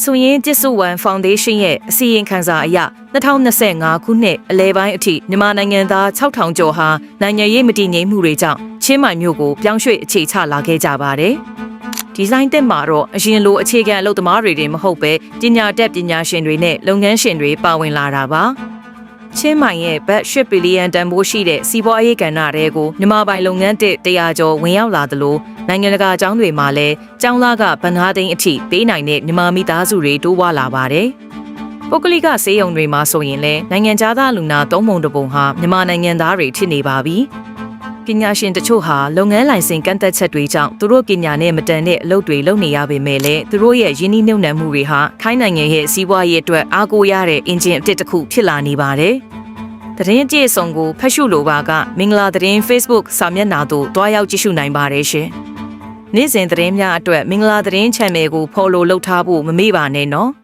ဆိုရင်ကျစ်စုဝမ်ဖောင်ဒေးရှင်းရဲ့အစီရင်ခံစာအရ2025ခုနှစ်အလဲပိုင်းအထိမြန်မာနိုင်ငံသား6000ကျော်ဟာနိုင်ငံရေးမတည်ငြိမ်မှုတွေကြောင့်ချင်းမိုင်မြို့ကိုပြောင်းရွှေ့အခြေချလာခဲ့ကြပါတယ်။ဒီဇိုင်းတက်မှာတော့အရင်လိုအခြေခံအလုပ်သမားတွေတင်မဟုတ်ပဲပညာတတ်ပညာရှင်တွေနဲ့လုပ်ငန်းရှင်တွေပါဝင်လာတာပါ။ချင်းမိုင်ရဲ့ဘတ်8ဘီလီယံတန်ဖိုးရှိတဲ့စီးပွားရေးကဏ္ဍတွေကိုမြန်မာပိုင်လုပ်ငန်း100ကျော်ဝင်ရောက်လာသလိုနိုင်ငံတကာအကြောင်းတွေမှာလည်းကျောင်းသားကဗန်ဟာသိန်းအထိပေးနိုင်တဲ့မြန်မာမိသားစုတွေတိုးပွားလာပါတယ်။ပုဂ္ဂလိကဆေးရုံတွေမှာဆိုရင်လည်းနိုင်ငံသားလူနာ3ပုံ1ပုံဟာမြန်မာနိုင်ငံသားတွေဖြစ်နေပါပြီ။ပညာရှင်တချို့ဟာလုပ်ငန်းလိုင်စင်ကန့်သက်ချက်တွေကြောင့်သူတို့ပညာနဲ့မတန်တဲ့အလုပ်တွေလုပ်နေရပေမဲ့လည်းသူတို့ရဲ့ရင်းနှီးမြှုပ်နှံမှုတွေဟာထိုင်းနိုင်ငံရဲ့စီးပွားရေးအတွက်အားကိုးရတဲ့အင်ဂျင်အသစ်တစ်ခုဖြစ်လာနေပါတယ်။သတင်းအပြည့်အစုံကိုဖတ်ရှုလိုပါကမင်္ဂလာသတင်း Facebook စာမျက်နှာသို့တွားရောက်ကြည့်ရှုနိုင်ပါတယ်ရှင်။နေ့စဉ်သတင်းများအတွက်မင်္ဂလာသတင်း channel ကို follow လုပ်ထားဖို့မမေ့ပါနဲ့နော်။